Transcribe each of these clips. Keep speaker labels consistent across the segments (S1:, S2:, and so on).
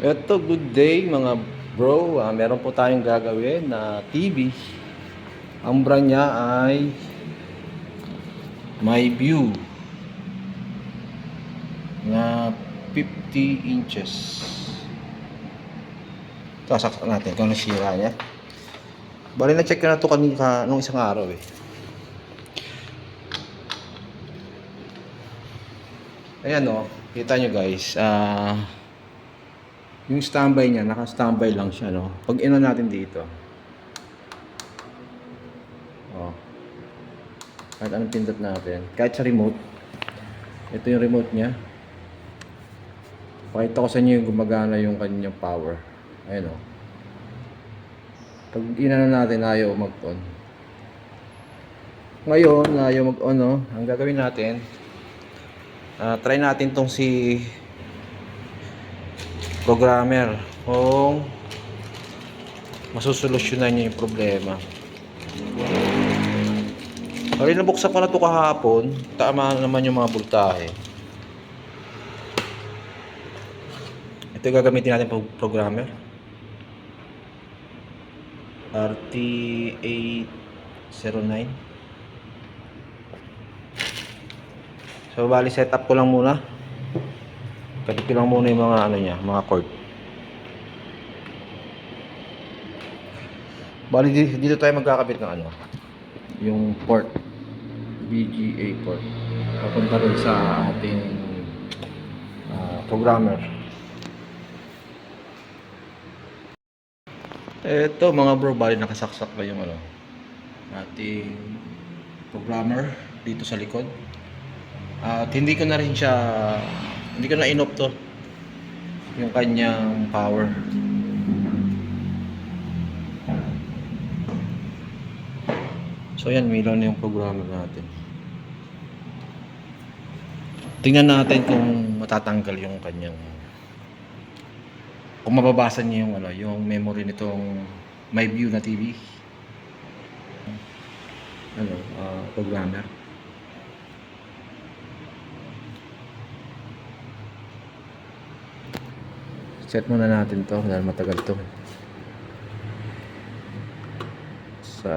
S1: Eto, good day mga bro. Meron po tayong gagawin na TV. Ang brand niya ay MyView na 50 inches. Sasaksak natin kung nasira niya. Bali na-check ko na ito kanina nung isang araw eh. Ayan o, kita nyo guys. Yung standby niya, naka-standby lang siya no. Pag ino natin dito. Oh. Kahit anong pindot natin. Kahit sa remote. Ito yung remote niya. Pakita ko sa inyo yung gumagana yung kanyang power. Ayan o. Pag inano natin, ayaw mag-on. Ngayon, ayaw mag-on no. Ang gagawin natin, try natin tong si programmer kung masusolusyonan niya yung problema. Bali nabuksan ko na ito kahapon. Tama naman yung mga voltahe. Ito yung gagamitin natin pag programmer. RT809. So bali setup ko lang muna. Kapit ko lang muna yung mga ano niya, mga cord. Bali dito tayo magkakabit ng ano, yung port, VGA port. Papunta rin sa ating programmer. Ito mga bro, bali nakasaksak pa yung ano, ating programmer dito sa likod. At hindi ko na rin siya, hindi ko na in-off to yung kanyang power. So yan, milaw na yung programmer natin. Tingnan natin kung matatanggal yung kanyang, kung mababasa niya yung ano, yung memory nitong MyView na TV. Ano, programmer. Set muna natin to dahil matagal to. Sa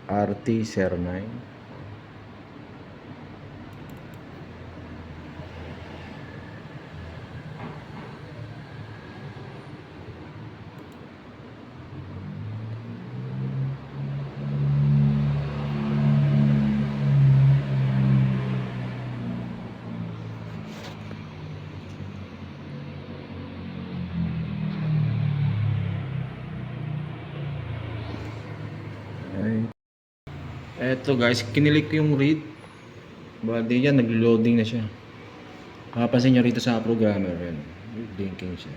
S1: RT09. Eto guys, kinilik ko yung read. Bali yan, nag-loading na siya. Makapansin nyo rito sa programmer, yan. Blinking siya.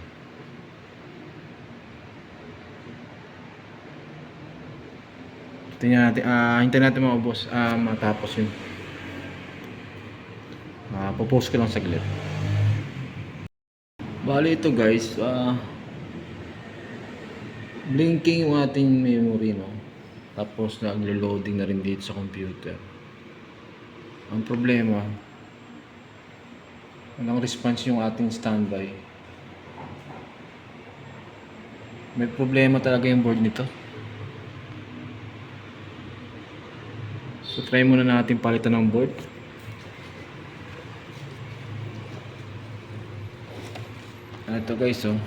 S1: Tingnan natin, hintayin natin mga boss, matapos yun. Popost ko lang saglit. Bali ito guys, blinking yung ating memory, no? Tapos naglo-loading na rin dito sa computer. Ang problema, walang response yung ating standby. May problema talaga yung board nito. So try muna natin palitan ng board. Ito guys, oh.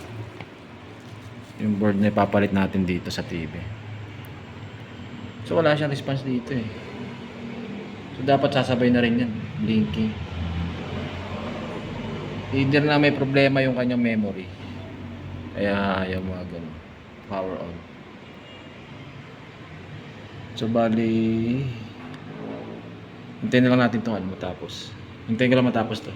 S1: Yung board na ipapalit natin dito sa TV. So wala siyang response dito eh. So dapat sasabay na rin yan, blinking. Either na may problema yung kanyang memory, kaya ayaw mga ganun, power on. So bali, hintayin na lang natin itong ano matapos. Hintayin ko lang matapos to.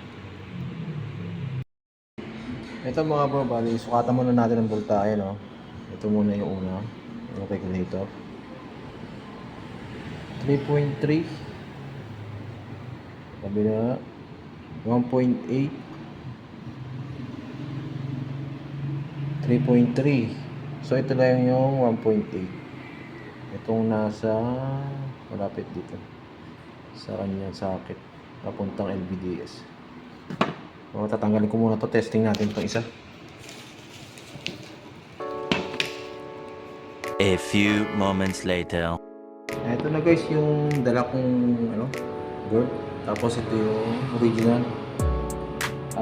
S1: Ito mga bro, bali sukatan muna natin ang voltahe, no? Ito muna yung una, yung regulator. 3.3, kabila 1.8, 3.3. So ito lang yung 1.8. Itong nasa malapit dito sa kanyang socket papuntang LVDS. So tatanggalin ko muna to, testing natin itong isa.
S2: A few moments later.
S1: Ito na guys yung dala kong board. Tapos ito yung original.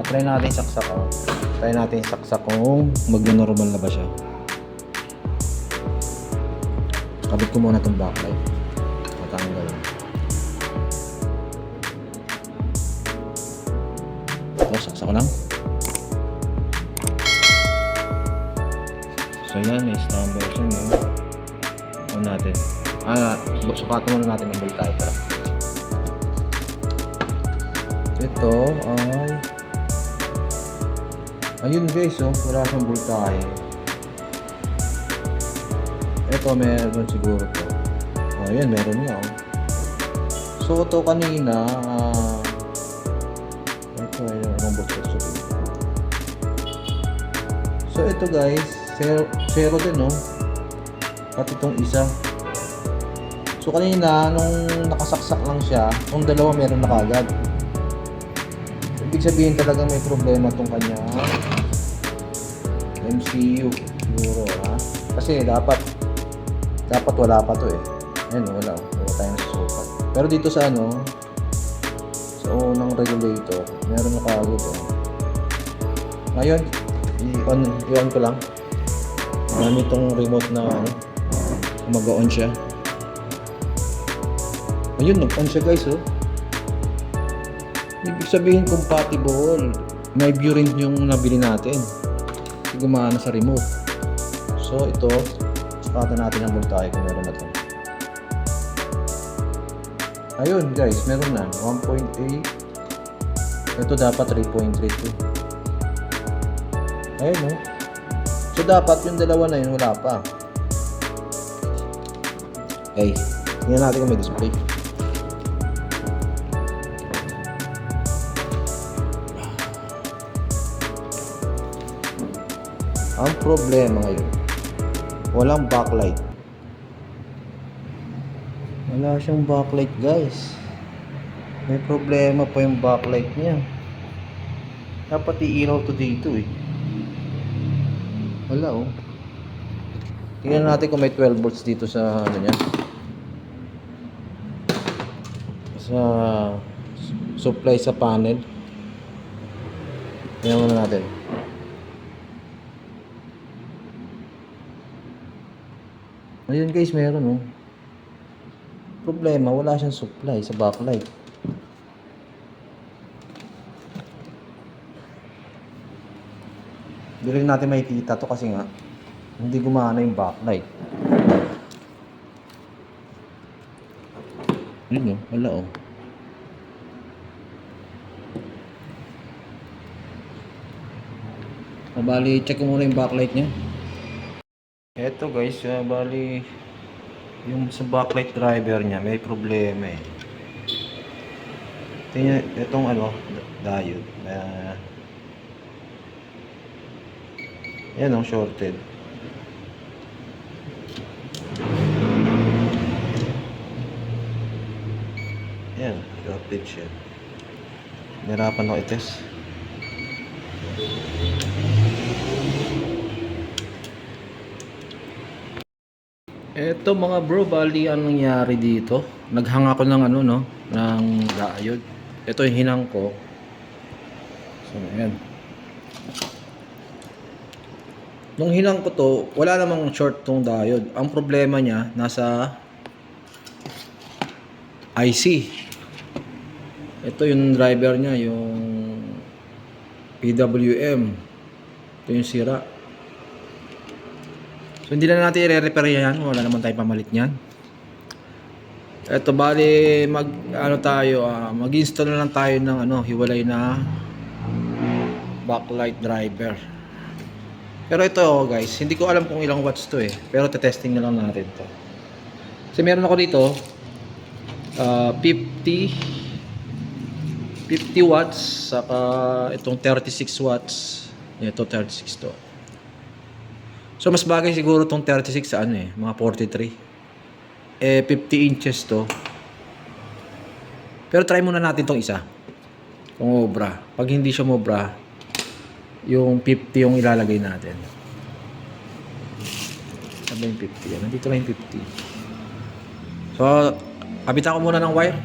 S1: Try natin saksak Try natin saksak kung mag-normal na ba siya. Kabit ko muna itong backlight. Matanggal. Ito, saksak ko lang. So yan, may stand version yun. Ano natin? Sukatan muna natin ang voltahe para. Ito ay ayun guys, wala siyang voltahe. Ito meron siguro to. Ayan, meron niya. So ito kanina ito ay anong voltage to. So ito guys, zero din pati itong isa. So kanina nung nakasaksak lang siya, yung dalawa meron na kagad. Ibig sabihin talagang may problema tong kanya MCU siguro, kasi dapat wala pa to ayun, wala tayong nasusukat. Pero dito sa sa unang regulator meron na kagad ngayon i-on ko lang gamit itong remote na mag-on siya. Ayun, nag-on siya guys. Ibig sabihin compatible. May view rin yung nabili natin. Gumana sa remote. So ito, sukatan natin ang voltahe kung meron na ito. Ayun guys, meron na 1.8. Ito dapat 3.32. Ayun So dapat yung dalawa na yun wala pa. Okay, tingnan natin kung may display. Ang problema ngayon, walang backlight. Wala siyang backlight guys. May problema pa yung backlight niya. Dapat i-ilaw to dito Wala Tingnan natin kung may 12 volts dito sa niya. Sa supply sa panel. Tingnan muna natin. Ayun guys, meron problema, wala siyang supply sa backlight. Hindi rin natin makikita to kasi nga hindi gumana yung backlight. Yun wala Bali, check ko muna yung backlight niya. Eto guys, bali yung sa backlight driver niya may problema Tingnan itong diode. Yan shorted. Yan, shorted siya. Nahirapan ako i-test. Eto mga bro, bali ang nangyari dito. Naghang ako ng ng diode. Ito yung hinang ko. So, ayan. Nung hinang ko to, wala namang short tong diode. Ang problema niya, nasa IC. Ito yung driver niya, yung PWM. Ito yung sira. So hindi na natin i-repair yan, wala naman tayong pamalit niyan. Ito bali mag-install na lang tayo ng hiwalay na backlight driver. Pero ito guys, hindi ko alam kung ilang watts to pero te-testing na lang natin to. Kasi meron ako dito 50 watts saka itong 36 watts. Ito 36 to. So mas bagay siguro tong 36 sa mga 43. 50 inches to. Pero try muna natin tong isa. Kung obra. Pag hindi siya mobra, yung 50 yung ilalagay natin. Ano yung 50? Yan, nandito lang yung 50. So, kabitan ko muna ng wire.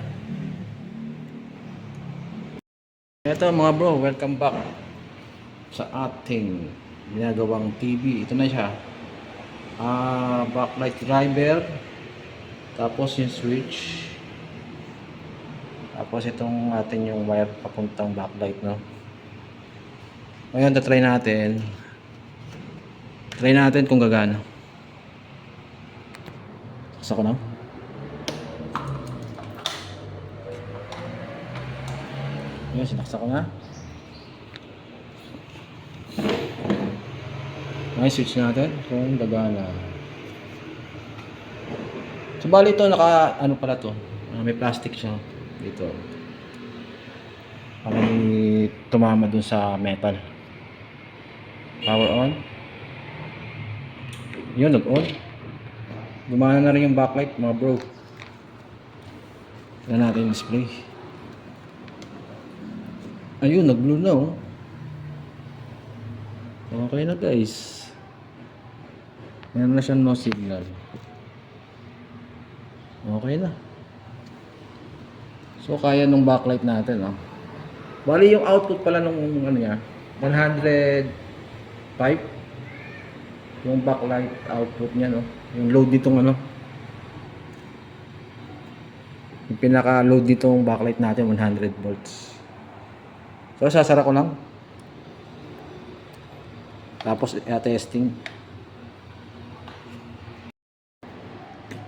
S1: Ito mga bro, welcome back sa ating ginagawang TV. Ito na siya. Backlight driver. Tapos yung switch. Tapos itong atin yung wire papuntang backlight, no? Ngayon, try natin. Try natin kung gagana. Saksa ko na. Ngayon, sinaksa ko na. Ngayon, switch natin kung gagana. So, bali ito, ano pala to? May plastic siya dito. Para may tumama dun sa metal. Power on. Yun, nag-on. Gumana na rin yung backlight, mga bro. Tignan natin yung display. Ayun, nag-blue na, oh. Okay na, guys. Meron na siyang no signal. Okay na. So, kaya nung backlight natin, oh. Bali, yung output pala nung ano niya, 105. Yung backlight output niya, no? Yung load nitong ano. Yung pinaka-load nitong backlight natin, 100 volts. So, sasara ko lang. Tapos, testing.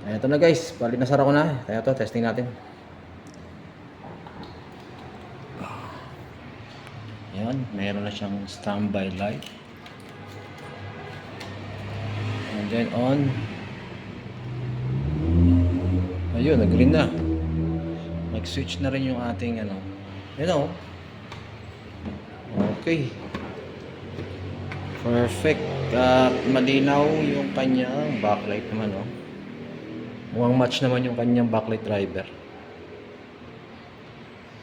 S1: Ito na guys, bali nasara ko na. Kaya ito, testing natin. Ayan, meron na siyang standby light. And then on. Ayun, nag-green na. Nag-switch na rin yung ating ano. Yun o. Okay. Perfect. Malinaw yung kanyang backlight naman, oh. Mukhang match naman yung kanyang backlight driver.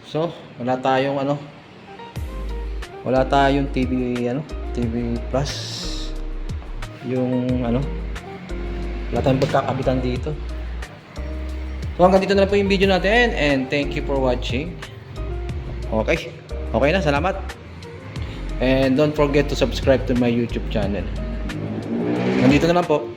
S1: So, wala tayong ano. Wala tayong TV TV Plus. Yung ano. Wala tayong pagkakabitan dito. So, hanggang dito na lang po yung video natin and thank you for watching. Okay. Okay na, salamat. And don't forget to subscribe to my YouTube channel. Nandito na lang po.